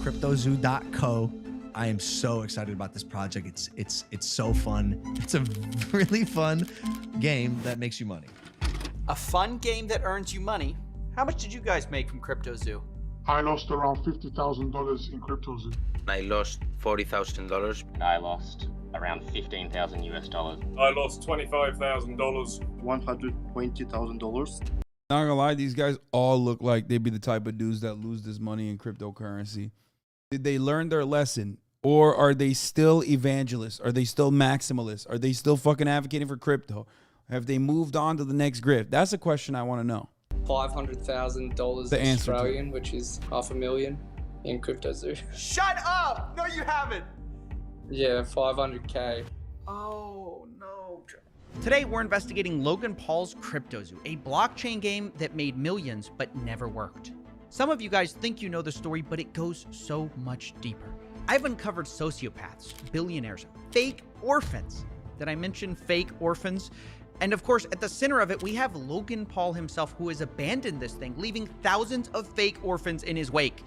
cryptozoo.co. I am so excited about this project. It's so fun. It's a really fun game that makes you money. A fun game that earns you money. How much did you guys make from CryptoZoo? I lost around $50,000 in CryptoZoo. I lost $40,000. I lost around 15,000 US dollars. I lost $25,000. $120,000. Not gonna lie, these guys all look like they'd be the type of dudes that lose this money in cryptocurrency. Did they learn their lesson? Or are they still evangelists? Are they still maximalists? Are they still fucking advocating for crypto? Have they moved on to the next grift? That's a question I want to know. $500,000 The answer Australian, which is $500,000 in CryptoZoo. Shut up! No, you haven't. Yeah, 500K. Oh, no. Today, we're investigating Logan Paul's CryptoZoo, a blockchain game that made millions but never worked. Some of you guys think you know the story, but it goes so much deeper. I've uncovered sociopaths, billionaires, fake orphans. Did I mention fake orphans? And of course, at the center of it, we have Logan Paul himself, who has abandoned this thing, leaving thousands of fake orphans in his wake.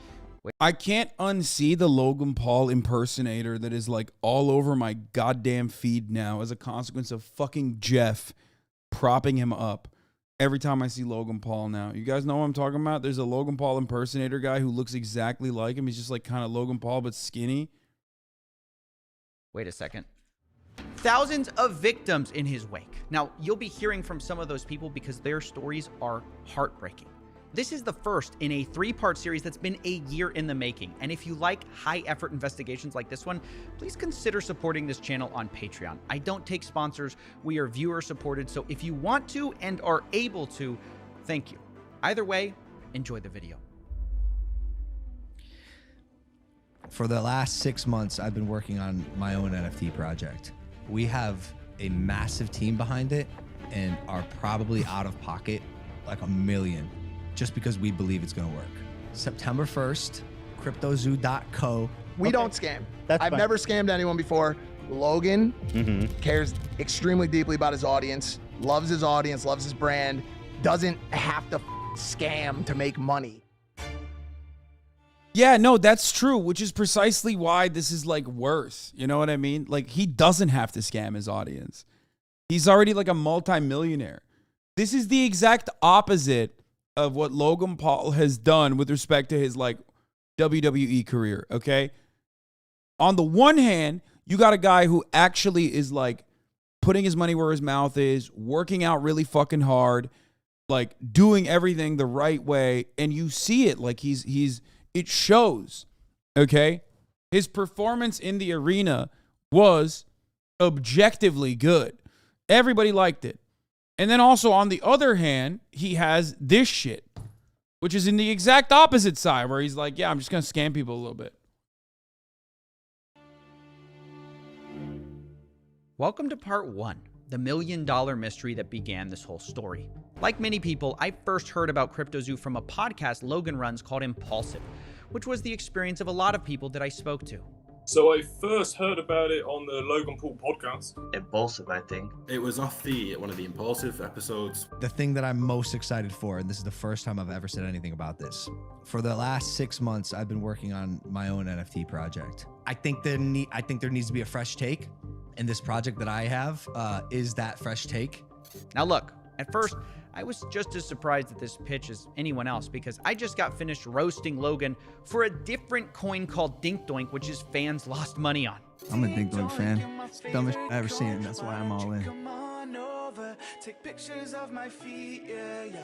I can't unsee the Logan Paul impersonator that is like all over my goddamn feed now as a consequence of fucking Jeff propping him up every time I see Logan Paul now. You guys know what I'm talking about? There's a Logan Paul impersonator guy who looks exactly like him. He's just like kind of Logan Paul but skinny. Wait a second. Thousands of victims in his wake. Now, you'll be hearing from some of those people because their stories are heartbreaking. This is the first in a 3-part series that's been a year in the making. And if you like high-effort investigations like this one, please consider supporting this channel on Patreon. I don't take sponsors. We are viewer-supported. So if you want to and are able to, thank you. Either way, enjoy the video. For the last 6 months, I've been working on my own NFT project. We have a massive team behind it and are probably out of pocket like $1 million just because we believe it's going to work. September 1st, cryptozoo.co. We don't scam. That's I've fine. never scammed anyone before. Logan cares extremely deeply about his audience, loves his brand, doesn't have to scam to make money. Yeah, no, that's true, which is precisely why this is like worse. You know what I mean? Like, he doesn't have to scam his audience. He's already like a multimillionaire. This is the exact opposite of what Logan Paul has done with respect to his like WWE career, okay? On the one hand, you got a guy who actually is like putting his money where his mouth is, working out really fucking hard, like doing everything the right way, and you see it like it shows, okay? His performance in the arena was objectively good. Everybody liked it. And then also on the other hand, he has this shit, which is in the exact opposite side where he's like, yeah, I'm just going to scam people a little bit. Welcome to part 1, the $1 million mystery that began this whole story. Like many people, I first heard about CryptoZoo from a podcast Logan runs called Impulsive, which was the experience of a lot of people that I spoke to. So I first heard about it on the Logan Paul podcast. Impulsive, I think. It was off one of the Impulsive episodes. The thing that I'm most excited for, and this is the first time I've ever said anything about this, for the last 6 months, I've been working on my own NFT project. I think there needs to be a fresh take, and this project that I have is that fresh take. Now look, at first, I was just as surprised at this pitch as anyone else because I just got finished roasting Logan for a different coin called Dink Doink, which his fans lost money on. I'm a Dink Doink fan. It's the dumbest shit I've ever seen. That's why I'm all in. It's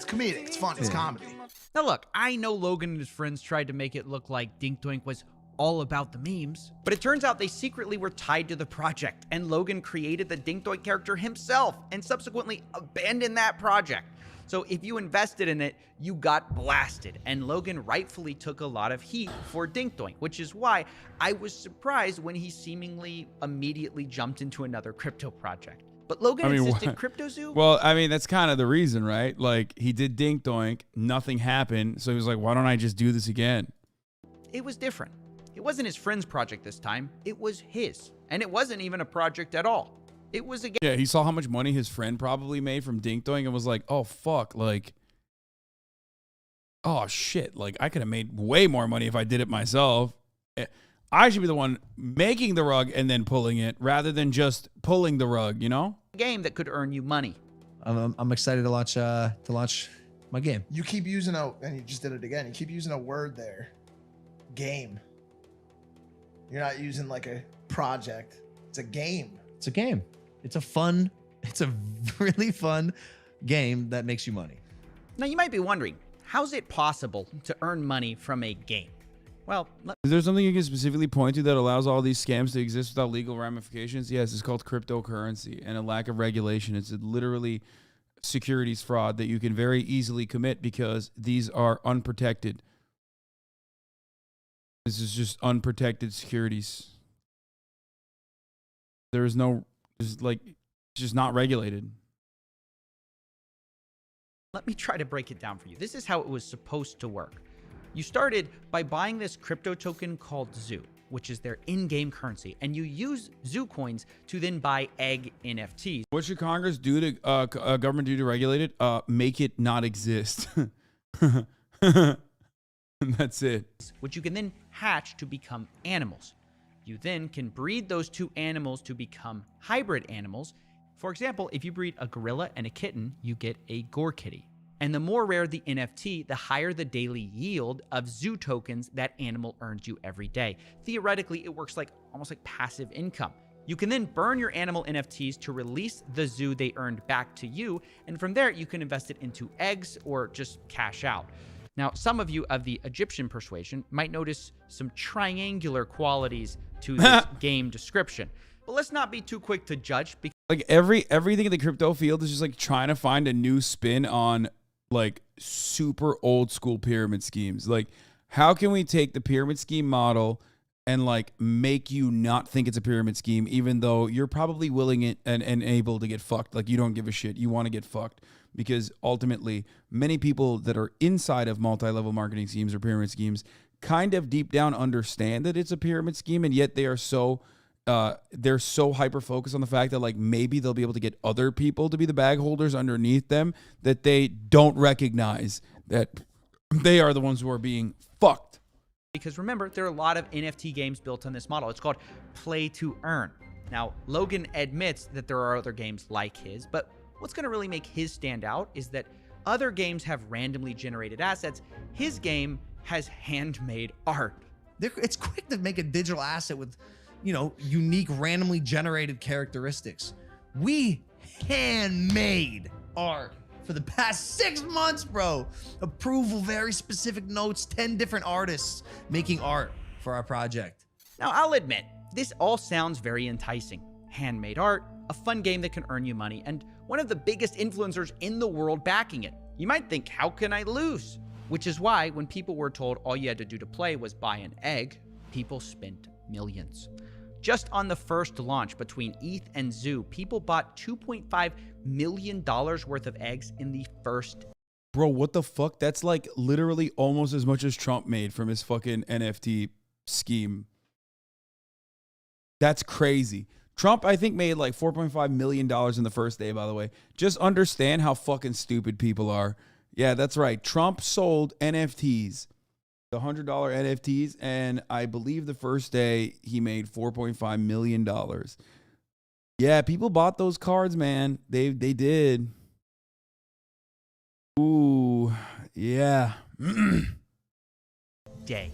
comedic. It's fun. It's comedy. Now look, I know Logan and his friends tried to make it look like Dink Doink was all about the memes, but it turns out they secretly were tied to the project, and Logan created the Dink Doink character himself and subsequently abandoned that project. So if you invested in it, you got blasted, and Logan rightfully took a lot of heat for Dink Doink, which is why I was surprised when he seemingly immediately jumped into another crypto project. But Logan insisted CryptoZoo? Well, I mean, that's kind of the reason, right? Like, he did Dink Doink, nothing happened, so he was like, why don't I just do this again? It was different. It wasn't his friend's project this time, it was his. And it wasn't even a project at all. It was a game. Yeah, he saw how much money his friend probably made from Dink Doink and was like, oh, fuck, like, oh, shit, like, I could have made way more money if I did it myself. I should be the one making the rug and then pulling it rather than just pulling the rug, you know? Game that could earn you money. I'm excited to launch my game. You keep using and you just did it again. You keep using a word there. Game. You're not using like a project. It's a game. It's a game. It's a really fun game that makes you money. Now you might be wondering, how's it possible to earn money from a game? Well, is there something you can specifically point to that allows all these scams to exist without legal ramifications? Yes, it's called cryptocurrency and a lack of regulation. It's literally securities fraud that you can very easily commit because these are unprotected. This is just unprotected securities. There is no, it's just not regulated. let me try to break it down for you. This is how it was supposed to work. You started by buying this crypto token called Zoo, which is their in-game currency, and you use Zoo coins to then buy egg NFTs. What should Congress do to government do to regulate it? Make it not exist. That's it. Which you can then hatch to become animals. You then can breed those two animals to become hybrid animals. For example, if you breed a gorilla and a kitten, you get a gore kitty. And the more rare the NFT, the higher the daily yield of Zoo tokens that animal earns you every day. Theoretically, it works like almost like passive income. You can then burn your animal NFTs to release the Zoo they earned back to you, and from there you can invest it into eggs or just cash out. Now, some of you of the Egyptian persuasion might notice some triangular qualities to this game description. But let's not be too quick to judge. Like everything in the crypto field is just like trying to find a new spin on like super old school pyramid schemes. Like, how can we take the pyramid scheme model and like make you not think it's a pyramid scheme, even though you're probably willing and able to get fucked? Like, you don't give a shit. You want to get fucked because ultimately many people that are inside of multi-level marketing schemes or pyramid schemes kind of deep down understand that it's a pyramid scheme, and yet they are so they're so hyper focused on the fact that like maybe they'll be able to get other people to be the bag holders underneath them that they don't recognize that they are the ones who are being fucked. Because remember, there are a lot of NFT games built on this model. It's called play to earn. Now, Logan admits that there are other games like his, but what's going to really make his stand out is that other games have randomly generated assets. His game has handmade art. It's quick to make a digital asset with, you know, unique, randomly generated characteristics. We handmade art for the past 6 months, bro. Approval, very specific notes, 10 different artists making art for our project. Now, I'll admit, this all sounds very enticing. Handmade art, a fun game that can earn you money, and one of the biggest influencers in the world backing it. You might think, how can I lose? Which is why when people were told all you had to do to play was buy an egg, people spent millions. Just on the first launch between ETH and Zoo, people bought $2.5 million worth of eggs in the first. Bro, what the fuck? That's like literally almost as much as Trump made from his fucking NFT scheme. That's crazy. Trump, I think, made like $4.5 million in the first day, by the way. Just understand how fucking stupid people are. Yeah, that's right. Trump sold NFTs. The $100 NFTs, and I believe the first day he made $4.5 million. Yeah, people bought those cards, man. They did. Ooh, yeah. Day.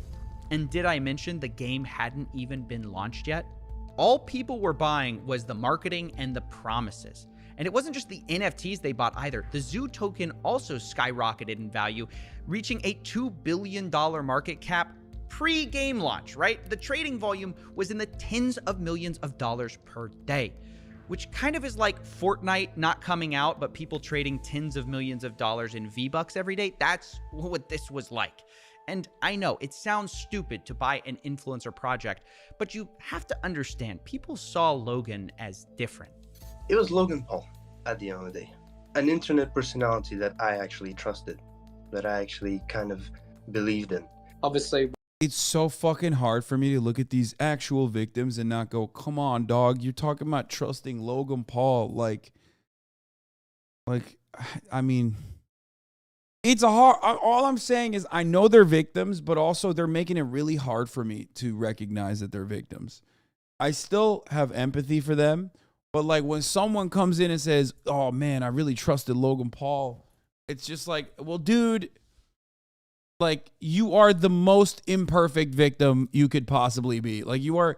And did I mention the game hadn't even been launched yet? All people were buying was the marketing and the promises. And it wasn't just the NFTs they bought either. The Zoo token also skyrocketed in value, reaching a $2 billion market cap pre-game launch, right? The trading volume was in the tens of millions of dollars per day, which kind of is like Fortnite not coming out, but people trading tens of millions of dollars in V-Bucks every day. That's what this was like. And I know it sounds stupid to buy an influencer project, but you have to understand, people saw Logan as different. It was Logan Paul at the end of the day. An internet personality that I actually trusted, that I actually kind of believed in. Obviously, it's so fucking hard for me to look at these actual victims and not go, come on, dog, you're talking about trusting Logan Paul. Like, I mean, It's a hard, all I'm saying is I know they're victims, but also they're making it really hard for me to recognize that they're victims. I still have empathy for them, but like when someone comes in and says, oh man, I really trusted Logan Paul, it's just like, well, dude, like you are the most imperfect victim you could possibly be. Like you are,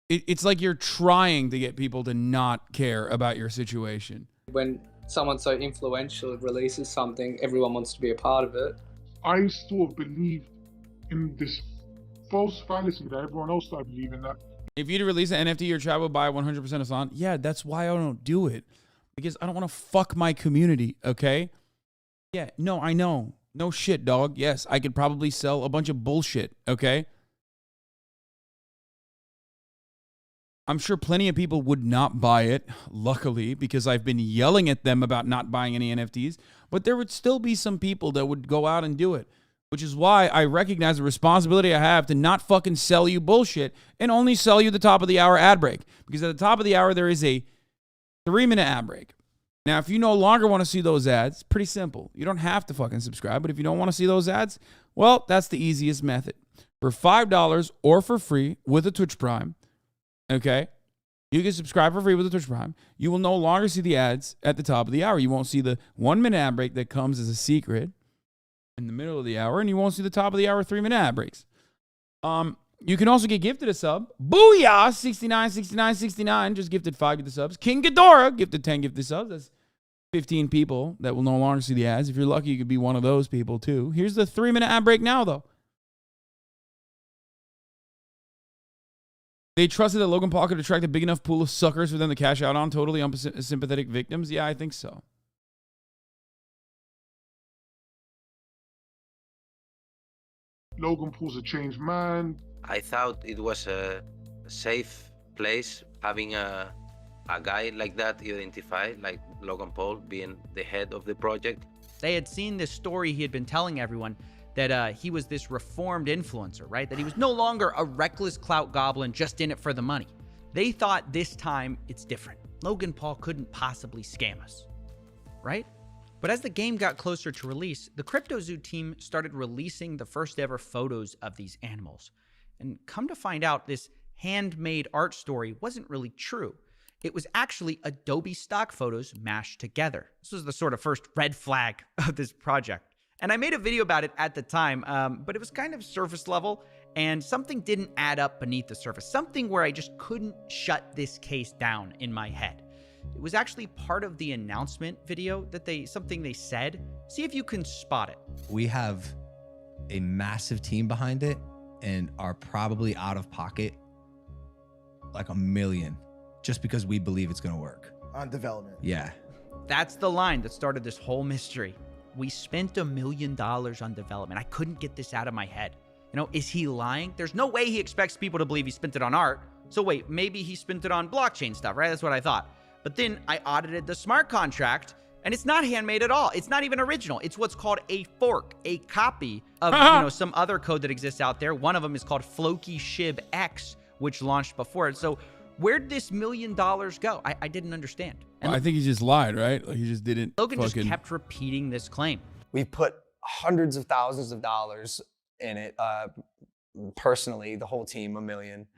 it's like you're trying to get people to not care about your situation. When someone so influential releases something, everyone wants to be a part of it. I sort of believed in this false fallacy that everyone else started believing, that if you'd release an NFT, your tribe would buy 100% of Hasan. Yeah, that's why I don't do it. Because I don't want to fuck my community, okay? Yeah, no, I know. No shit, dog. Yes, I could probably sell a bunch of bullshit, okay? I'm sure plenty of people would not buy it, luckily, because I've been yelling at them about not buying any NFTs. But there would still be some people that would go out and do it, which is why I recognize the responsibility I have to not fucking sell you bullshit and only sell you the top of the hour ad break. Because at the top of the hour, there is a 3-minute ad break. Now, if you no longer want to see those ads, it's pretty simple. You don't have to fucking subscribe, but if you don't want to see those ads, well, that's the easiest method. For $5 or for free with a Twitch Prime, okay, you can subscribe for free with a Twitch Prime. You will no longer see the ads at the top of the hour. You won't see the 1-minute ad break that comes as a secret in the middle of the hour, and you won't see the top of the hour 3-minute ad breaks. You can also get gifted a sub. Booyah! 69. Just gifted 5 gifted subs. King Ghidorah gifted 10 gifted subs. That's 15 people that will no longer see the ads. If you're lucky, you could be one of those people too. Here's the 3-minute ad break now, though. They trusted that Logan Paul could attract a big enough pool of suckers for them to cash out on, totally unsympathetic victims. Yeah, I think so. Logan Paul's a changed man. I thought it was a safe place having a guy like that identified, like Logan Paul being the head of the project. They had seen this story he had been telling everyone, that he was this reformed influencer, right? That he was no longer a reckless clout goblin just in it for the money. They thought this time it's different. Logan Paul couldn't possibly scam us, right? But as the game got closer to release, the CryptoZoo team started releasing the first ever photos of these animals. And come to find out, this handmade art story wasn't really true. It was actually Adobe stock photos mashed together. This was the sort of first red flag of this project. And I made a video about it at the time, but it was kind of surface level, and something didn't add up beneath the surface. Something where I just couldn't shut this case down in my head. It was actually part of the announcement video that something they said. See if you can spot it. We have a massive team behind it and are probably out of pocket like $1 million just because we believe it's going to work. On development. Yeah. That's the line that started this whole mystery. We spent $1 million on development. I couldn't get this out of my head. You know, is he lying? There's no way he expects people to believe he spent it on art. So wait, maybe he spent it on blockchain stuff, right? That's what I thought. But then I audited the smart contract, and it's not handmade at all. It's not even original. It's what's called a fork, a copy of some other code that exists out there. One of them is called Floki Shib X, which launched before it. So where'd this $1 million go? I didn't understand. And I think he just lied, right? Like he just didn't. Logan just kept repeating this claim. We've put hundreds of thousands of dollars in it. Personally, the whole team, $1 million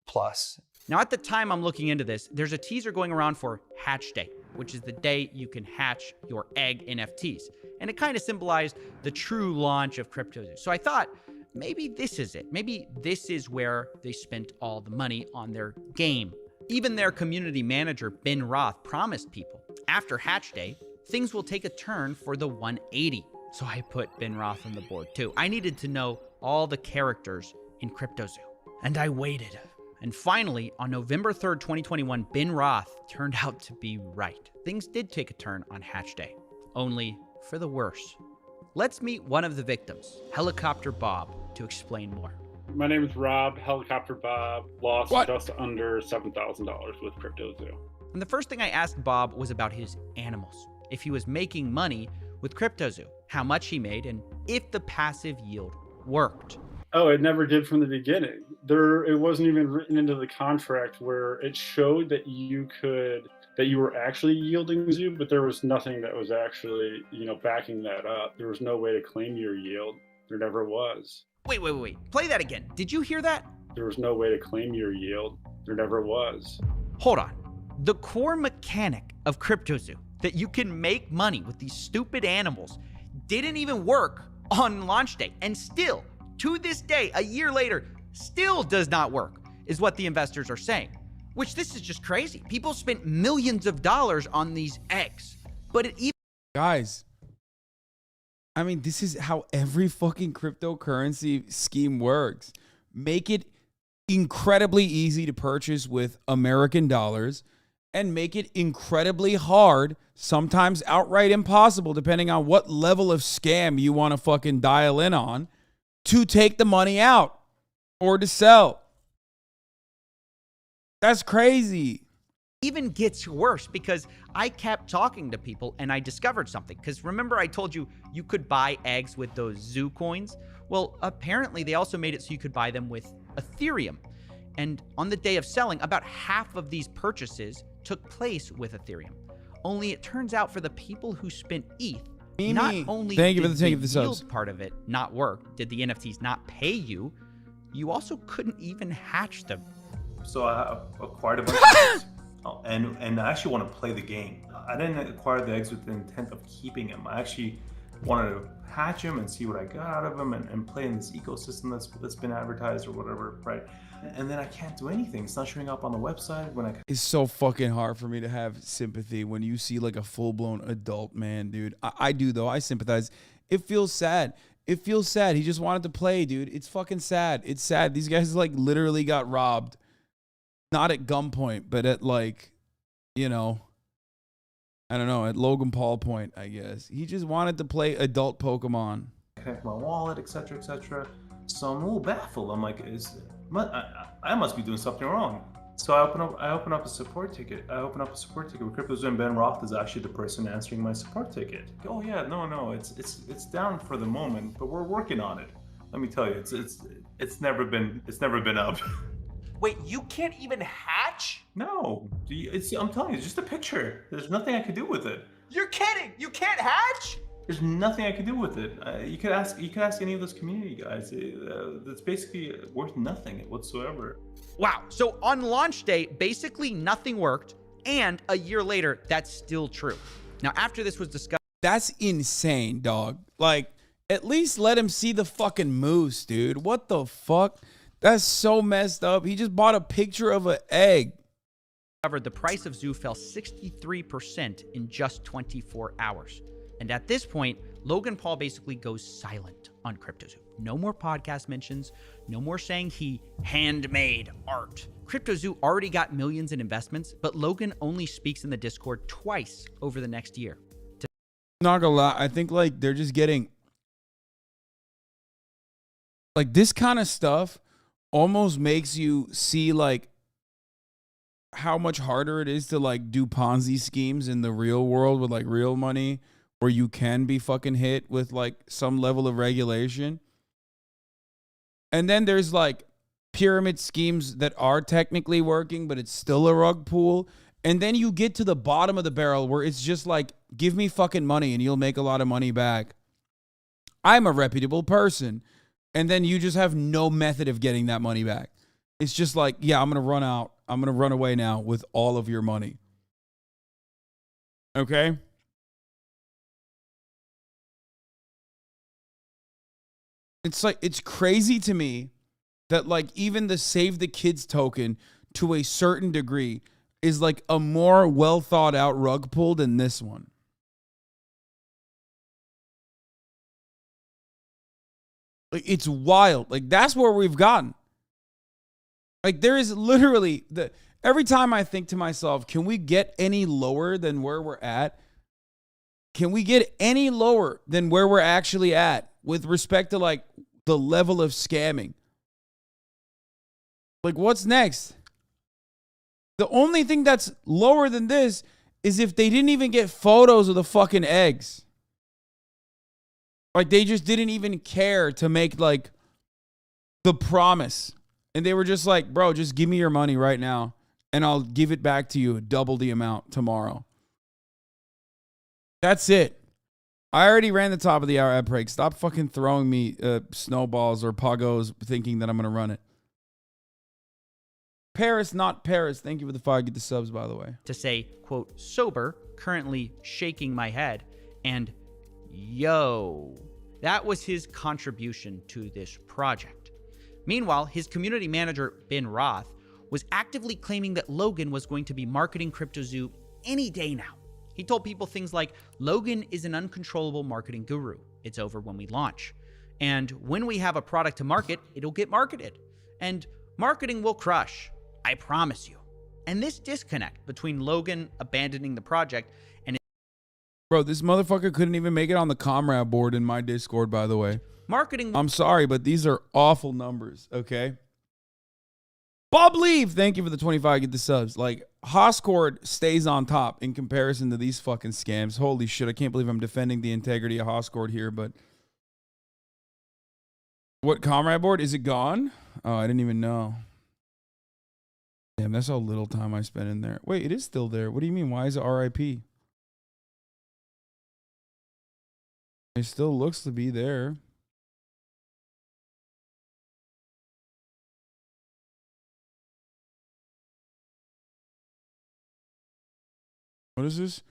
plus. Now, at the time I'm looking into this, there's a teaser going around for Hatch Day, which is the day you can hatch your egg NFTs. And it kind of symbolized the true launch of CryptoZoo. So I thought, maybe this is it. Maybe this is where they spent all the money on their game. Even their community manager, Ben Roth, promised people, after Hatch Day, things will take a turn for the 180. So I put Ben Roth on the board too. I needed to know all the characters in CryptoZoo. And I waited. And finally, on November 3rd, 2021, Ben Roth turned out to be right. Things did take a turn on Hatch Day, only for the worse. Let's meet one of the victims, Helicopter Bob, to explain more. My name is Rob. Helicopter Bob lost just under $7,000 with CryptoZoo. And the first thing I asked Bob was about his animals, if he was making money with CryptoZoo, how much he made, and if the passive yield worked. Oh, it never did from the beginning. It wasn't even written into the contract where it showed that you were actually yielding zoo, but there was nothing that was actually, backing that up. There was no way to claim your yield. There never was. Wait. Play that again. Did you hear that? There was no way to claim your yield. There never was. Hold on. The core mechanic of CryptoZoo, that you can make money with these stupid animals, didn't even work on launch day, and still, to this day, a year later, still does not work, is what the investors are saying. Which, this is just crazy. People spent millions of dollars on these eggs, but it even... Guys, I mean, this is how every fucking cryptocurrency scheme works. Make it incredibly easy to purchase with American dollars, and make it incredibly hard, sometimes outright impossible, depending on what level of scam you want to fucking dial in on, to take the money out or to sell. That's crazy. Even gets worse because I kept talking to people and I discovered something. Because remember I told you you could buy eggs with those zoo coins? Well, apparently they also made it so you could buy them with Ethereum. And on the day of selling, about half of these purchases took place with Ethereum. Only it turns out for the people who spent ETH, not only Thank you did for the take of the the subs. yield part of it not work, did the NFTs not pay you, you also couldn't even hatch them. So I acquired a bunch of eggs, and I actually want to play the game. I didn't acquire the eggs with the intent of keeping them. I actually wanted to hatch them and see what I got out of them and play in this ecosystem that's been advertised or whatever, right? And then I can't do anything. It's not showing up on the website when I... It's so fucking hard for me to have sympathy when you see like a full-blown adult man, dude. I do, though. I sympathize. It feels sad. It feels sad. He just wanted to play, dude. It's fucking sad. It's sad. These guys like literally got robbed. Not at gunpoint, but at like, I don't know, at Logan Paul point, I guess. He just wanted to play adult Pokemon. Connect my wallet, etc., etc. So I'm a little baffled. I'm like, I must be doing something wrong. So I open up a support ticket. I open up a support ticket with CryptoZoo, and Ben Roth is actually the person answering my support ticket. Oh yeah, no, it's down for the moment, but we're working on it. Let me tell you, it's never been up. Wait, you can't even hatch? No, I'm telling you, it's just a picture. There's nothing I could do with it. You're kidding! You can't hatch? There's nothing I could do with it. You could ask any of those community guys. That's basically worth nothing whatsoever. Wow. So on launch day, basically nothing worked, and a year later, that's still true. Now, after this was discovered, that's insane, dog. Like, at least let him see the fucking moose, dude. What the fuck? That's so messed up. He just bought a picture of an egg. The price of Zoo fell 63% in just 24 hours. And at this point, Logan Paul basically goes silent on CryptoZoo. No more podcast mentions, no more saying he handmade art. CryptoZoo already got millions in investments, but Logan only speaks in the Discord twice over the next year. Not gonna lie, I think like they're just getting like this kind of stuff almost makes you see like how much harder it is to like do Ponzi schemes in the real world with like real money, where you can be fucking hit with like some level of regulation. And then there's like pyramid schemes that are technically working, but it's still a rug pull. And then you get to the bottom of the barrel where it's just like, give me fucking money and you'll make a lot of money back. I'm a reputable person. And then you just have no method of getting that money back. It's just like, yeah, I'm going to run out. I'm going to run away now with all of your money. Okay? It's like, it's crazy to me that like even the Save the Kids token to a certain degree is like a more well thought out rug pull than this one. Like, it's wild. Like, that's where we've gotten. Like, there is literally every time I think to myself, can we get any lower than where we're at? Can we get any lower than where we're actually at with respect to like the level of scamming? Like, what's next? The only thing that's lower than this is if they didn't even get photos of the fucking eggs. Like, they just didn't even care to make, like, the promise. And they were just like, bro, just give me your money right now and I'll give it back to you double the amount tomorrow. That's it. I already ran the top of the hour ad break. Stop fucking throwing me snowballs or poggos thinking that I'm going to run it. Paris, not Paris. Thank you for the 5. Get the subs, by the way. To say, quote, sober, currently shaking my head, and yo. That was his contribution to this project. Meanwhile, his community manager, Ben Roth, was actively claiming that Logan was going to be marketing CryptoZoo any day now. He told people things like, Logan is an uncontrollable marketing guru. It's over when we launch. And when we have a product to market, it'll get marketed. And marketing will crush. I promise you. And this disconnect between Logan abandoning the project and... Bro, this motherfucker couldn't even make it on the comrade board in my Discord, by the way. Marketing... I'm sorry, but these are awful numbers, okay? Bob Leave, thank you for the 25. Get the subs. Like, Hoscord stays on top in comparison to these fucking scams. Holy shit, I can't believe I'm defending the integrity of Hoscord here, but... What comrade board? Is it gone? Oh, I didn't even know. Damn, that's how little time I spent in there. Wait, it is still there. What do you mean? Why is it RIP? It still looks to be there. What is this?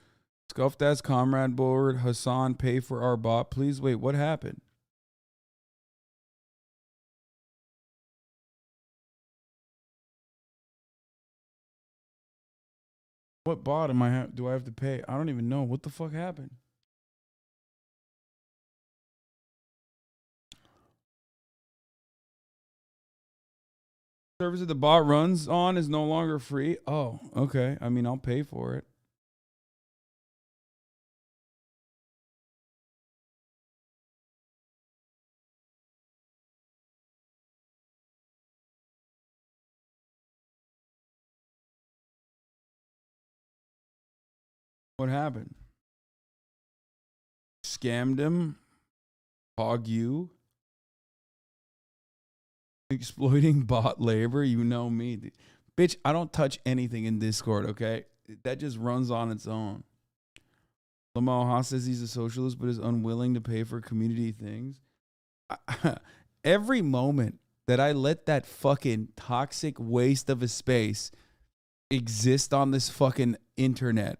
Scuff Dad's comrade board. Hasan, pay for our bot, please. Wait, what happened? What bot do I have to pay? I don't even know. What the fuck happened? Service that the bot runs on is no longer free. Oh, okay. I mean, I'll pay for it. What happened? Scammed him? Hog you? Exploiting bot labor? You know me. Bitch, I don't touch anything in Discord, okay? That just runs on its own. Lamar Haas says he's a socialist but is unwilling to pay for community things. Every moment that I let that fucking toxic waste of a space exist on this fucking internet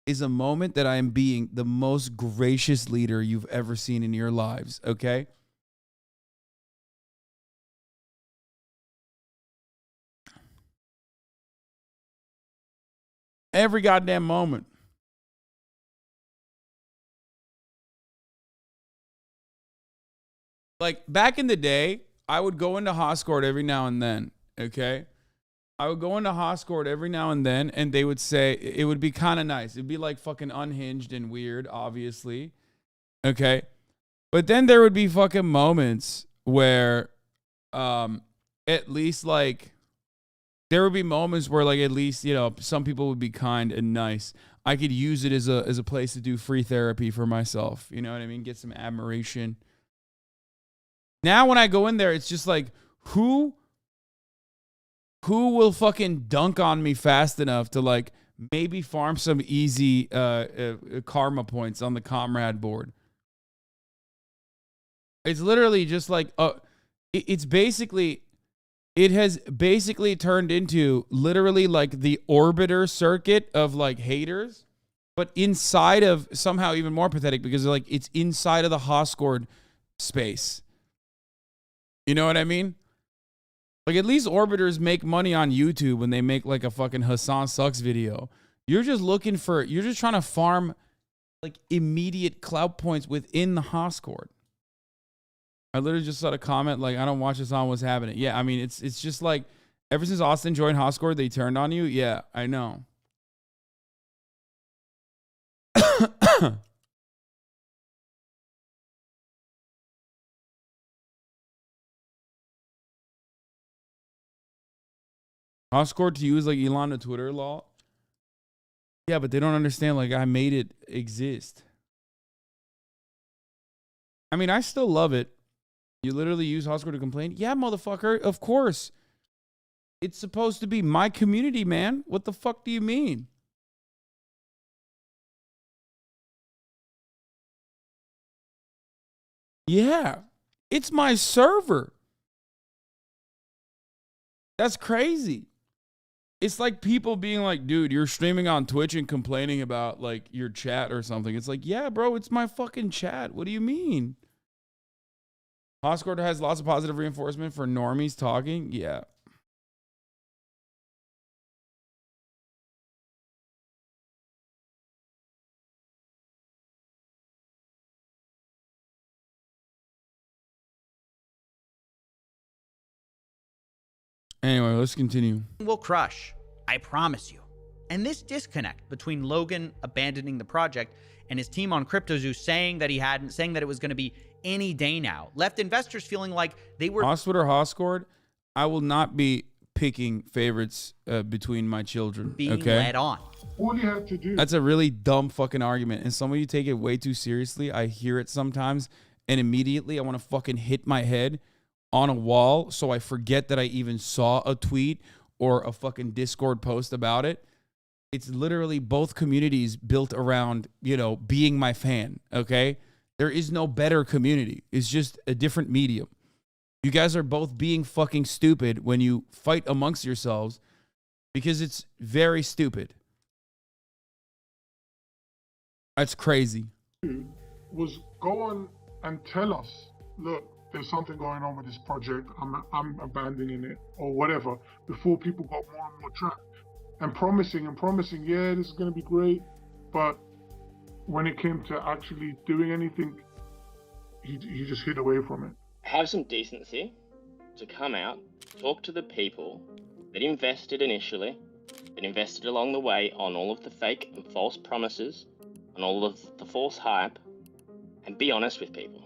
is a moment that I am being the most gracious leader you've ever seen in your lives, okay? Every goddamn moment. Like, back in the day, I would go into Hoscord every now and then, okay? I would go into Hoscord every now and then, and they would say, it would be kind of nice. It'd be like fucking unhinged and weird, obviously. Okay? But then there would be fucking moments where, at least like, there would be moments where like, at least, you know, some people would be kind and nice. I could use it as a place to do free therapy for myself. You know what I mean? Get some admiration. Now when I go in there, it's just like, who will fucking dunk on me fast enough to like maybe farm some easy karma points on the comrade board? It's literally just like it has basically turned into literally like the orbiter circuit of like haters, but inside of somehow even more pathetic because like it's inside of the Hoscord space. You know what I mean? Like, at least orbiters make money on YouTube when they make like a fucking Hasan Sucks video. You're just trying to farm like immediate clout points within the Hoscord. I literally just saw a comment like, I don't watch Hasan, what's happening? Yeah, I mean, it's just like, ever since Austin joined Hoscord, they turned on you? Yeah, I know. Hoscord to use like Elon to Twitter law. Yeah, but they don't understand like I made it exist. I mean, I still love it. You literally use Hoscore to complain? Yeah, motherfucker. Of course. It's supposed to be my community, man. What the fuck do you mean? Yeah. It's my server. That's crazy. It's like people being like, dude, you're streaming on Twitch and complaining about like your chat or something. It's like, yeah, bro, it's my fucking chat. What do you mean? Hoscore has lots of positive reinforcement for normies talking. Yeah. Anyway, let's continue. Will crush. I promise you. And this disconnect between Logan abandoning the project and his team on CryptoZoo saying that it was going to be any day now, left investors feeling like they were Hoswood or Hoscored, I will not be picking favorites between my children. being led on. All you have to do. That's a really dumb fucking argument. And some of you take it way too seriously. I hear it sometimes, and immediately I want to fucking hit my head on a wall so I forget that I even saw a tweet or a fucking Discord post about it. It's literally both communities built around, you know, being my fan, okay? There is no better community. It's just a different medium. You guys are both being fucking stupid when you fight amongst yourselves because it's very stupid. That's crazy. Was go on and tell us, look, there's something going on with this project. I'm abandoning it or whatever before people got more and more trapped and promising, yeah, this is going to be great. But when it came to actually doing anything, he just hid away from it. Have some decency to come out, talk to the people that invested initially, that invested along the way on all of the fake and false promises, on all of the false hype, and be honest with people.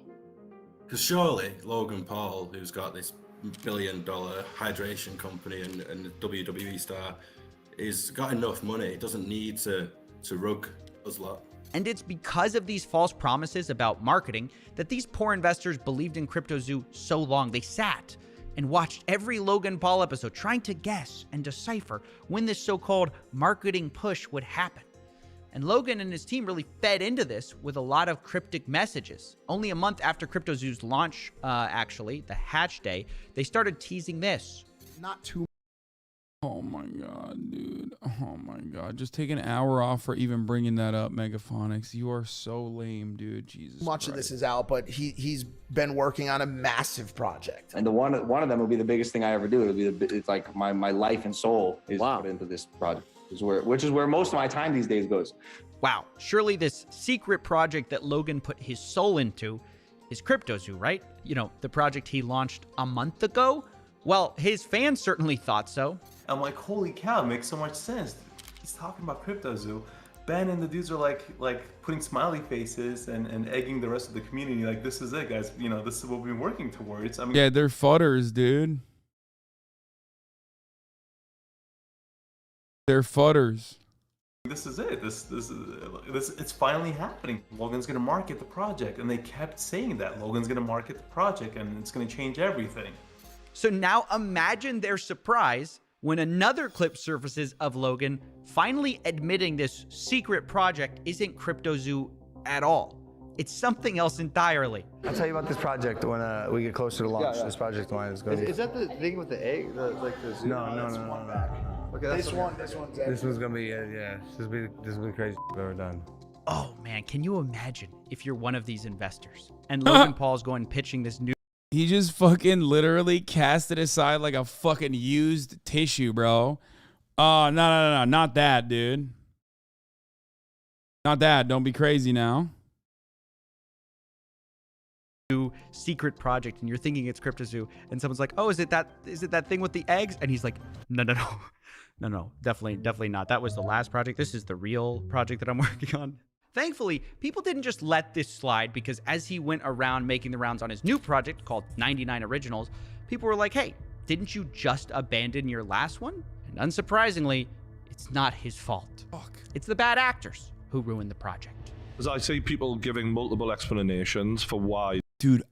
Because surely Logan Paul, who's got this $1 billion hydration company and a WWE star, is got enough money. He doesn't need to rug us lot. And it's because of these false promises about marketing that these poor investors believed in CryptoZoo so long. They sat and watched every Logan Paul episode trying to guess and decipher when this so-called marketing push would happen. And Logan and his team really fed into this with a lot of cryptic messages. Only a month after CryptoZoo's launch, actually, the hatch day, they started teasing this. Not too. Oh my God, dude. Oh my God. Just take an hour off for even bringing that up, Megaphonics. You are so lame, dude. Jesus Much Christ. of this is out, but he's been working on a massive project. And one of them will be the biggest thing I ever do. It's like my life and soul is put into this project. Which is where most of my time these days goes. Wow, surely this secret project that Logan put his soul into is CryptoZoo, right? You know, the project he launched a month ago? Well, his fans certainly thought so. I'm like, holy cow, it makes so much sense. He's talking about CryptoZoo. Ben and the dudes are like putting smiley faces and egging the rest of the community. Like, this is it, guys. You know, this is what we've been working towards. I mean, Yeah, they're fudders, dude. They're fudders. this is it. This it's finally happening. Logan's gonna market the project, and they kept saying that Logan's gonna market the project, and it's gonna change everything. So now imagine their surprise when another clip surfaces of Logan finally admitting this secret project isn't CryptoZoo at all. It's something else entirely. I'll tell you about this project when we get closer to launch. Yeah. This project of mine is going to be... Is that the thing with the egg? Like the zoo? No. Okay, that's This one's This one's going to be, yeah. This will be the craziest I've ever done. Oh man, can you imagine if you're one of these investors and Logan Paul's going pitching this new... He just fucking literally cast it aside like a fucking used tissue, bro. Oh, no. Not that, dude. Not that. Don't be crazy now. Secret project and you're thinking it's CryptoZoo and someone's like, oh, is it that thing with the eggs? And he's like, no, definitely not. That was the last project. This is the real project that I'm working on. Thankfully, people didn't just let this slide, because as he went around making the rounds on his new project called 99 Originals, people were like, hey, didn't you just abandon your last one? And unsurprisingly, it's not his fault. Fuck. It's the bad actors who ruined the project. As I see people giving multiple explanations for why Dude,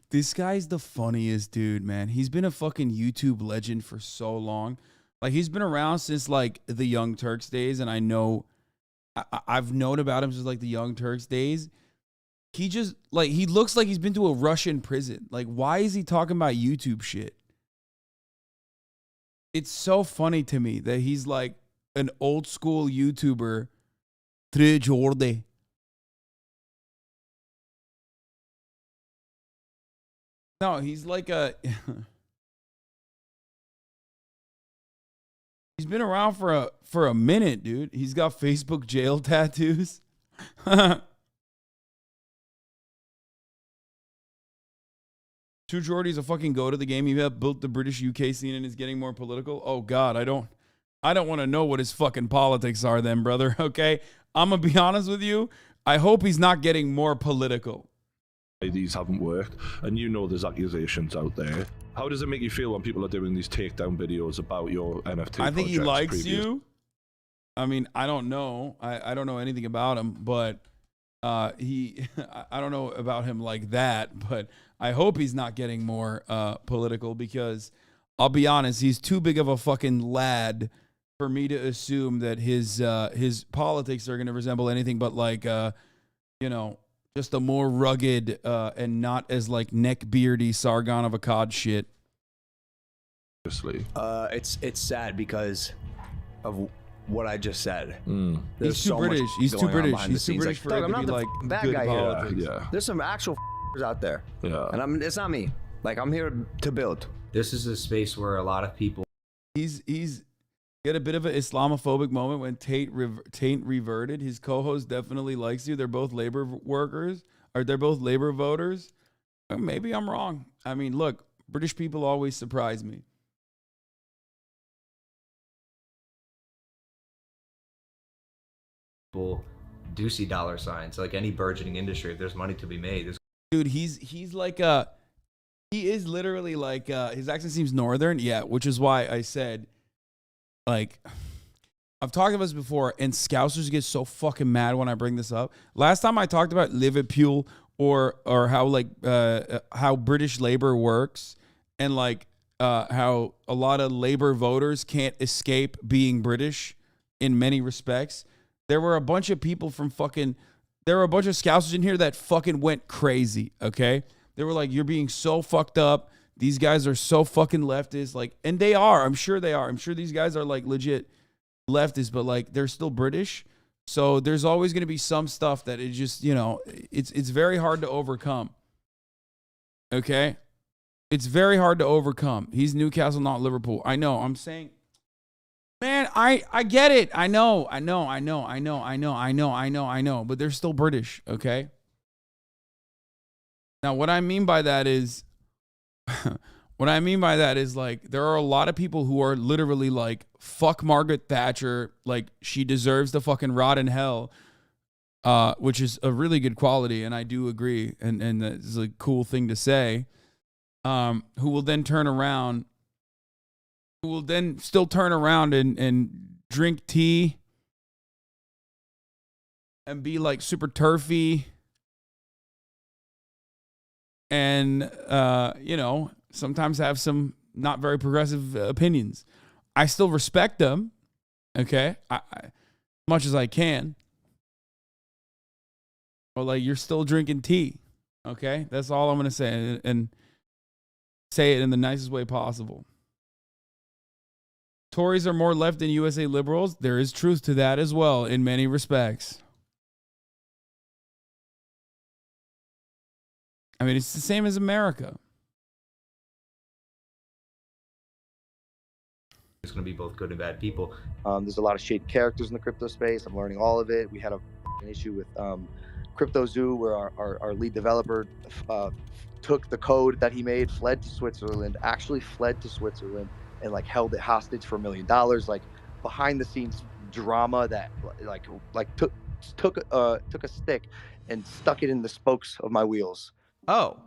this guy's the funniest dude, man. He's been a fucking YouTube legend for so long. Like, he's been around since like the Young Turks days, and I've known about him since like the Young Turks days. He just like, he looks like he's been to a Russian prison. Like, why is he talking about YouTube shit? It's so funny to me that he's like an old school YouTuber. Jordi. No, he's like a he's been around for a minute, dude. He's got Facebook jail tattoos. Two Jordy's a fucking go to the game. He built the British UK scene and is getting more political. Oh God, I don't want to know what his fucking politics are then, brother. Okay, I'm gonna be honest with you. I hope he's not getting more political. These haven't worked, and you know there's accusations out there. How does it make you feel when people are doing these takedown videos about your NFT? I think he likes previous? you. I mean, I don't know. I don't know anything about him, but I don't know about him like that. But I hope he's not getting more political, because I'll be honest, he's too big of a fucking lad for me to assume that his politics are going to resemble anything but like just a more rugged and not as like neckbeardy Sargon of Akkad shit. It's sad because of what I just said. He's too British. He's too British. He's too British for it to be like bad good guy politics. here. There's some actual out there. Yeah. And it's not me. Like, I'm here to build. This is a space where a lot of people. He's get a bit of an Islamophobic moment when Tate reverted. His co-host definitely likes you. They're both labor workers. Or they're both labor voters. Maybe I'm wrong. I mean, look, British people always surprise me. People do see dollar signs. Like any burgeoning industry, if there's money to be made. Dude, he's like he is literally like his accent seems northern, yeah, which is why I said, like, I've talked about this before, and Scousers get so fucking mad when I bring this up. Last time I talked about Liverpool or how like how British labor works, and like how a lot of labor voters can't escape being British in many respects. There were a bunch of people from there were a bunch of Scousers in here that fucking went crazy, okay? They were like, you're being so fucked up. These guys are so fucking leftist. Like, and they are. I'm sure they are. I'm sure these guys are like legit leftists, but like they're still British. So there's always going to be some stuff that it just, it's very hard to overcome. Okay? It's very hard to overcome. He's Newcastle, not Liverpool. I know. I'm saying, man, I get it. I know. But they're still British, okay? Now, what I mean by that is, like, there are a lot of people who are literally like, fuck Margaret Thatcher, like, she deserves to fucking rot in hell, which is a really good quality, and I do agree, and that's a cool thing to say, who will then still turn around and drink tea and be like super turfy and, sometimes have some not very progressive opinions. I still respect them, okay, I as much as I can. But like, you're still drinking tea, okay? That's all I'm going to say, and say it in the nicest way possible. Tories are more left than USA liberals. There is truth to that as well in many respects. I mean, it's the same as America. There's going to be both good and bad people. There's a lot of shady characters in the crypto space. I'm learning all of it. We had an issue with CryptoZoo, where our lead developer took the code that he made, fled to Switzerland, and like held it hostage for $1 million. Like, behind the scenes drama that took a stick and stuck it in the spokes of my wheels. Oh,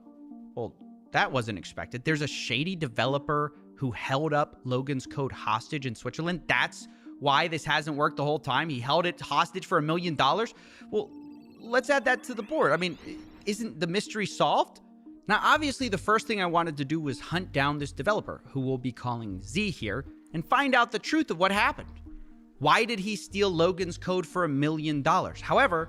well, that wasn't expected. There's a shady developer who held up Logan's code hostage in Switzerland. That's why this hasn't worked the whole time. He held it hostage for $1 million. Well, let's add that to the board. I mean, isn't the mystery solved? Now, obviously, the first thing I wanted to do was hunt down this developer, who we'll be calling Z here, and find out the truth of what happened. Why did he steal Logan's code for $1 million? However,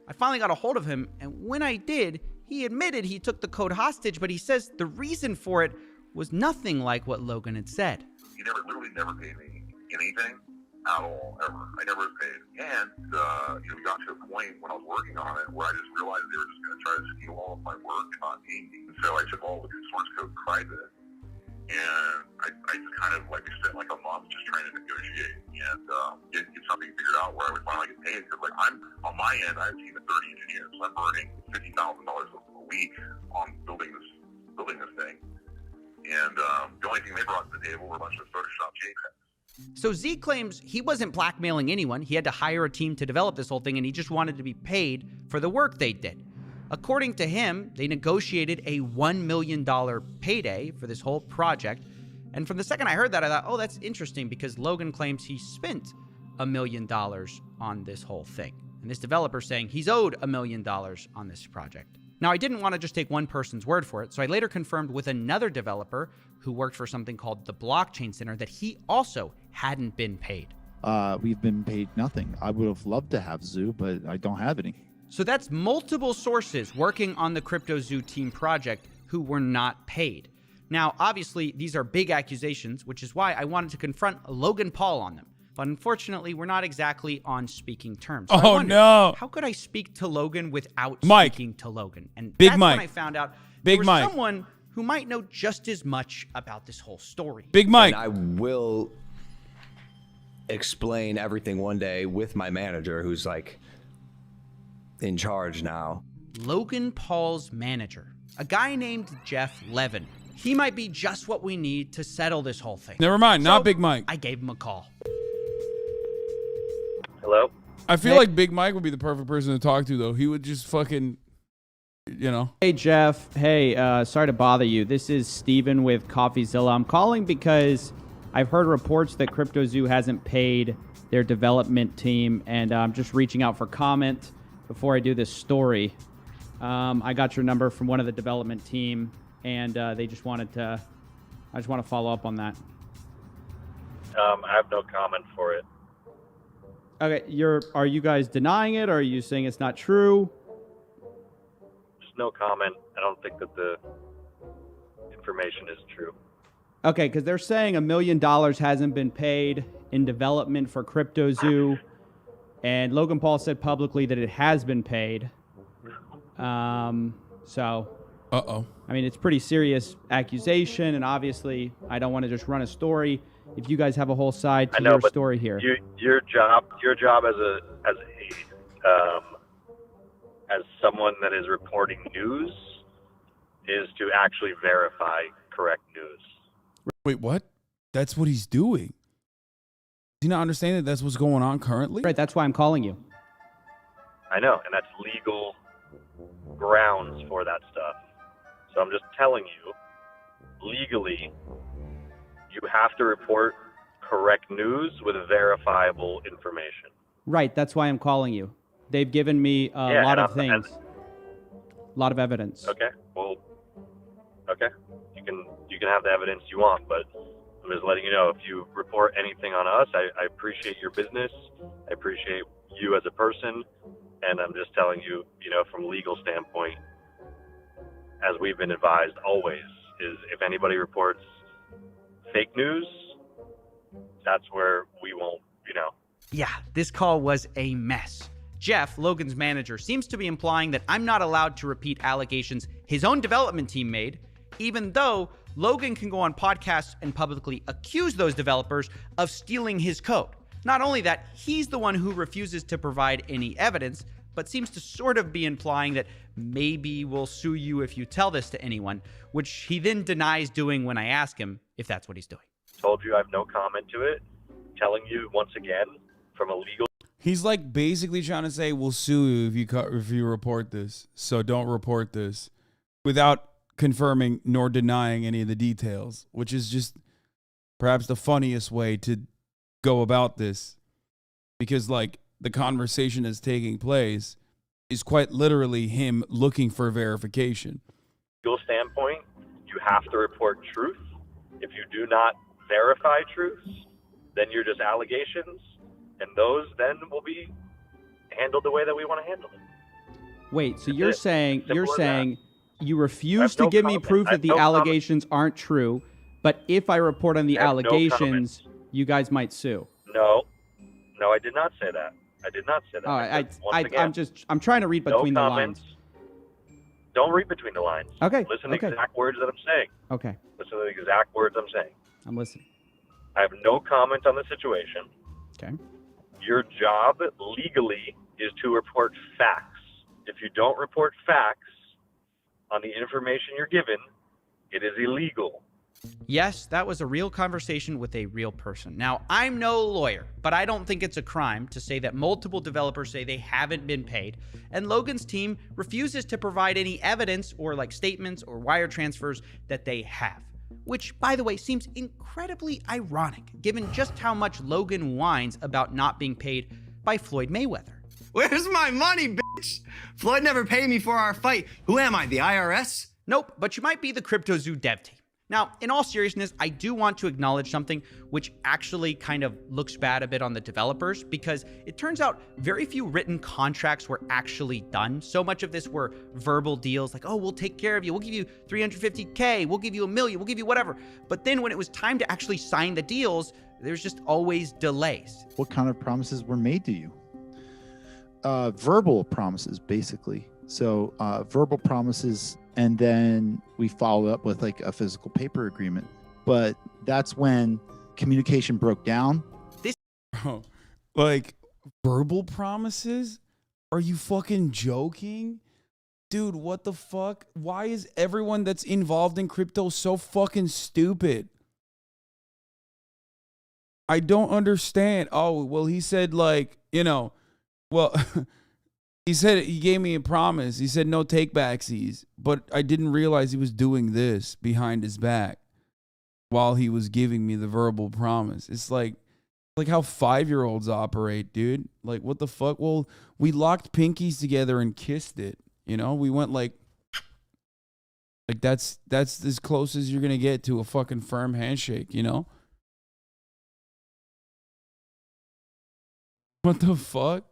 I finally got a hold of him, and when I did, he admitted he took the code hostage, but he says the reason for it was nothing like what Logan had said. He literally never paid me anything at all, ever. I never was paid. And, we got to a point when I was working on it where I just realized they were just going to try to steal all of my work and not pay me. And so I took all the source code private. And I just kind of, we spent a month just trying to negotiate and get something figured out where I would finally get paid. Because, I'm, on my end, I have a team of 30 engineers. So I'm earning $50,000 a week on building this thing. And the only thing they brought to the table were a bunch of Photoshop JPEGs. So Z claims he wasn't blackmailing anyone. He had to hire a team to develop this whole thing, and he just wanted to be paid for the work they did. According to him, they negotiated a $1 million payday for this whole project. And from the second I heard that, I thought, oh, that's interesting, because Logan claims he spent $1 million on this whole thing. And this developer saying he's owed $1 million on this project. Now, I didn't want to just take one person's word for it, so I later confirmed with another developer who worked for something called the Blockchain Center that he also hadn't been paid. We've been paid nothing. I would have loved to have Zoo, but I don't have any. So that's multiple sources working on the CryptoZoo team project who were not paid. Now, obviously, these are big accusations, which is why I wanted to confront Logan Paul on them. But unfortunately, we're not exactly on speaking terms. So I wondered, no. how could I speak to Logan without Mike. speaking to Logan? And Big that's Mike. when I found out Big there was Mike. someone who might know just as much about this whole story. Big Mike. And I will explain everything one day with my manager, who's in charge now. Logan Paul's manager, a guy named Jeff Levin. He might be just what we need to settle this whole thing. Never mind, not Big Mike. I gave him a call. Hello? I feel like Big Mike would be the perfect person to talk to, though. He would just fucking, Hey, Jeff. Hey, sorry to bother you. This is Steven with Coffeezilla. I'm calling because I've heard reports that CryptoZoo hasn't paid their development team, and I'm just reaching out for comment before I do this story. I got your number from one of the development team, and they just wanted to, I just want to follow up on that. I have no comment for it. Okay, are you guys denying it, or are you saying it's not true? Just no comment. I don't think that the information is true. Okay, because they're saying $1 million hasn't been paid in development for CryptoZoo, and Logan Paul said publicly that it has been paid. So, I mean, it's pretty serious accusation, and obviously, I don't want to just run a story. If you guys have a whole side to your story here, Your job as someone that is reporting news is to actually verify correct news. Wait, what? That's what he's doing. Do you not understand that that's what's going on currently? Right, that's why I'm calling you. I know, and that's legal grounds for that stuff. So I'm just telling you, legally, you have to report correct news with verifiable information. Right, that's why I'm calling you. They've given me a lot of things, a lot of evidence. Okay, well, okay, you can have the evidence you want, but I'm just letting you know, if you report anything on us, I appreciate your business, I appreciate you as a person, and I'm just telling you, from a legal standpoint, as we've been advised always, is if anybody reports fake news, that's where we won't, Yeah, this call was a mess. Jeff, Logan's manager, seems to be implying that I'm not allowed to repeat allegations his own development team made, even though Logan can go on podcasts and publicly accuse those developers of stealing his code. Not only that, he's the one who refuses to provide any evidence, but seems to sort of be implying that maybe we'll sue you if you tell this to anyone, which he then denies doing when I ask him if that's what he's doing. Told you I have no comment to it. Telling you once again, from a legal... He's basically trying to say, we'll sue you if you report this. So don't report this, without confirming nor denying any of the details, which is just perhaps the funniest way to go about this, because the conversation that's taking place is quite literally him looking for verification. Legal standpoint, You have to report truth. If you do not verify truth, then you're just allegations, and those then will be handled the way that we want to handle them. Wait, so you're saying Simple as that. you refuse to give me proof that the allegations aren't true, but if I report on the I have no allegations, you guys might sue. No, I did not say that. I did not say that. All I right, said, once again, I'm trying to read no between the comments. lines. Don't read between the lines. Okay, Listen to okay. the exact words that I'm saying. Okay, Listen to the exact words I'm saying. I'm listening. I have no comment on the situation. Okay. Your job legally is to report facts. If you don't report facts on the information you're given, it is illegal. Yes, that was a real conversation with a real person. Now, I'm no lawyer, but I don't think it's a crime to say that multiple developers say they haven't been paid, and Logan's team refuses to provide any evidence or like statements or wire transfers that they have. Which, by the way, seems incredibly ironic, given just how much Logan whines about not being paid by Floyd Mayweather. Where's my money, bitch? Floyd never paid me for our fight. Who am I, the IRS? Nope, but you might be the CryptoZoo dev team. Now, in all seriousness, I do want to acknowledge something which actually kind of looks bad a bit on the developers, because it turns out very few written contracts were actually done. So much of this were verbal deals like, oh, we'll take care of you. We'll give you $350K. We'll give you $1 million. We'll give you whatever. But then when it was time to actually sign the deals, there's just always delays. What kind of promises were made to you? Verbal promises, basically. So verbal promises, and then we follow up with like a physical paper agreement. But that's when communication broke down. Bro, like verbal promises? Are you fucking joking? Dude, what the fuck? Why is everyone that's involved in crypto so fucking stupid? I don't understand. Oh, well, he said like, you know, well, he said he gave me a promise. He said no take backsies, but I didn't realize he was doing this behind his back while he was giving me the verbal promise. It's like how 5-year-olds operate, dude. Like, what the fuck? Well, we locked pinkies together and kissed it. You know, we went like that's as close as you're gonna get to a fucking firm handshake. You know? What the fuck?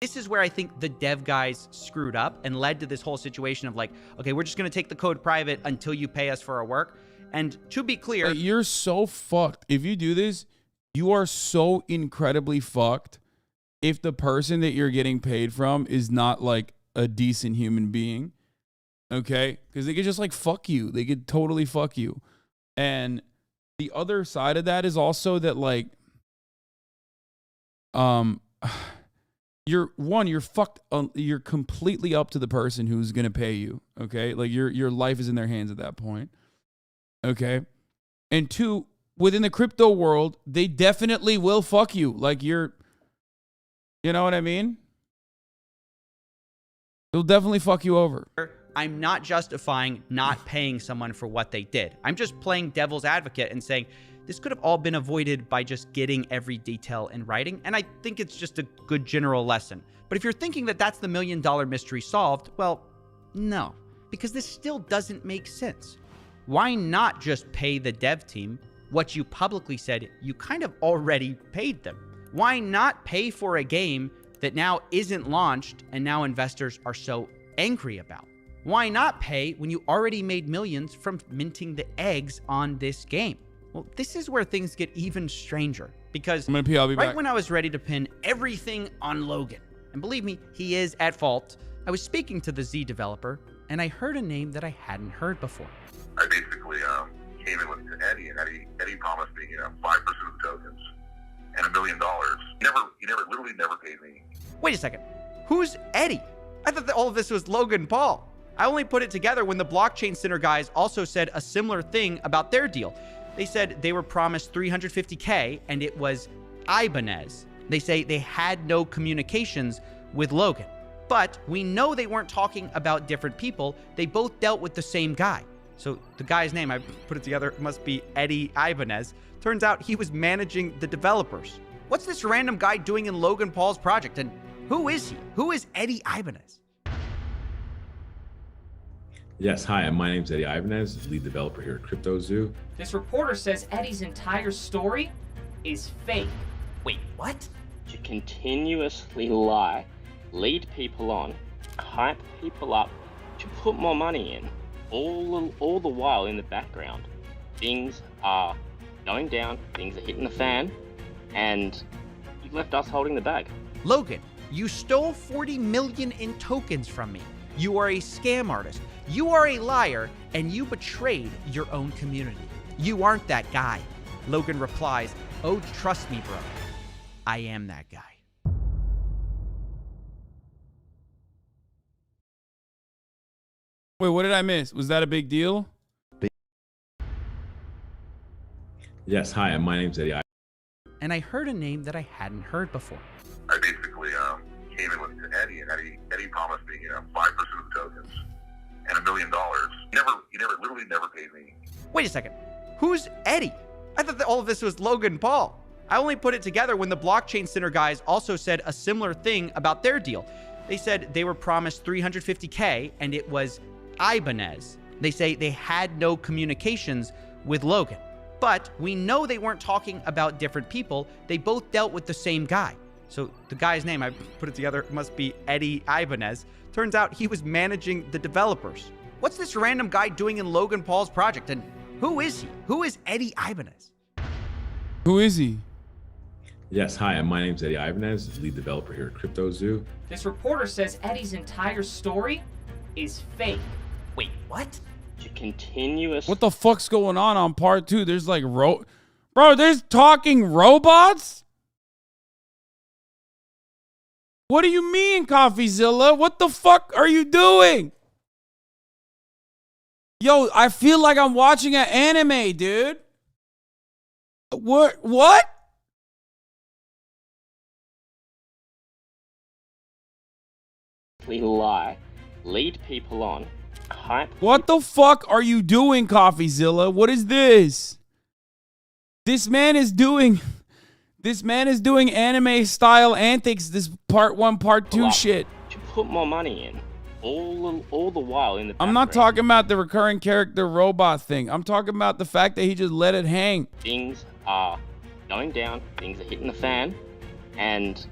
This is where I think the dev guys screwed up and led to this whole situation of like, okay, we're just going to take the code private until you pay us for our work. And to be clear, you're so fucked. If you do this, you are so incredibly fucked if the person that you're getting paid from is not like a decent human being. Okay? Because they could just like fuck you. They could totally fuck you. And the other side of that is also that like, you're fucked. You're completely up to the person who's gonna pay you. Okay, like your life is in their hands at that point. Okay, and 2, within the crypto world, they definitely will fuck you. Like you know what I mean? They'll definitely fuck you over. I'm not justifying not paying someone for what they did. I'm just playing devil's advocate and saying this could have all been avoided by just getting every detail in writing, and I think it's just a good general lesson. But if you're thinking that that's the $1 million mystery solved, well, no, because this still doesn't make sense. Why not just pay the dev team what you publicly said you kind of already paid them? Why not pay for a game that now isn't launched and now investors are so angry about? Why not pay when you already made millions from minting the eggs on this game? Well, this is where things get even stranger, because I'm gonna pee, I'll be right back. when I was ready to pin everything on Logan, and believe me, he is at fault, I was speaking to the Z developer, and I heard a name that I hadn't heard before. I basically came in with Eddie, and Eddie promised me 5% of the tokens and $1 million. He literally never paid me. Wait a second, who's Eddie? I thought that all of this was Logan Paul. I only put it together when the Blockchain Center guys also said a similar thing about their deal. They said they were promised $350K, and it was Ibanez. They say they had no communications with Logan. But we know they weren't talking about different people. They both dealt with the same guy. So the guy's name, I put it together, must be Eddie Ibanez. Turns out he was managing the developers. What's this random guy doing in Logan Paul's project? And who is he? Who is Eddie Ibanez? Yes, hi, my name's Eddie Ibanez, lead developer here at CryptoZoo. This reporter says Eddie's entire story is fake. Wait, what? To continuously lie, lead people on, hype people up, to put more money in, all the while in the background, things are going down, things are hitting the fan, and you've left us holding the bag. Logan, you stole 40 million in tokens from me. You are a scam artist. You are a liar, and you betrayed your own community. You aren't that guy. Logan replies, oh, trust me, bro. I am that guy. Wait, what did I miss? Was that a big deal? Yes, hi, my name's Eddie. And I heard a name that I hadn't heard before. I basically came in with Eddie, and Eddie promised me 5% of the tokens and $1 million. He literally never paid me. Wait a second. Who's Eddie? I thought that all of this was Logan Paul. I only put it together when the Blockchain Center guys also said a similar thing about their deal. They said they were promised $350K and it was Ibanez. They say they had no communications with Logan. But we know they weren't talking about different people. They both dealt with the same guy. So the guy's name, I put it together, must be Eddie Ibanez. Turns out he was managing the developers. What's this random guy doing in Logan Paul's project? And who is he? Who is Eddie Ibanez? Who is he? Yes, hi, my name's Eddie Ibanez, lead developer here at CryptoZoo. This reporter says Eddie's entire story is fake. Wait, what? To continuously... What the fuck's going on part 2? There's like Bro, there's talking robots? What do you mean, Coffeezilla? What the fuck are you doing? Yo, I feel like I'm watching an anime, dude. What? lie, lead people on, hype. What the fuck are you doing, Coffeezilla? What is this? This man is doing anime style antics. This part 1, part 2 shit. To put more money in, all the while in the background. I'm not talking about the recurring character robot thing. I'm talking about the fact that he just let it hang. Things are going down, things are hitting the fan, and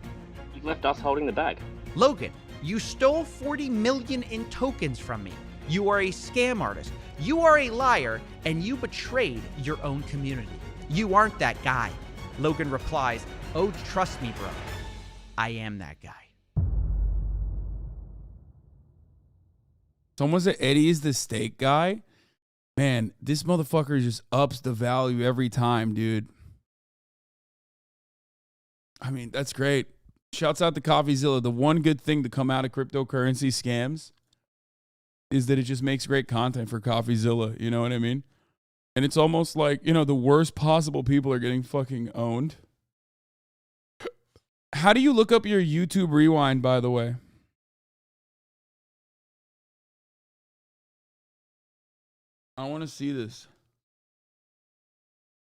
you've left us holding the bag. Logan, you stole 40 million in tokens from me. You are a scam artist. You are a liar, and you betrayed your own community. You aren't that guy. Logan replies, oh, trust me, bro. I am that guy. Someone said Eddie is the steak guy. Man, this motherfucker just ups the value every time, dude. I mean, that's great. Shouts out to Coffeezilla. The one good thing to come out of cryptocurrency scams is that it just makes great content for Coffeezilla. You know what I mean? And it's almost like, the worst possible people are getting fucking owned. How do you look up your YouTube rewind, by the way? I want to see this.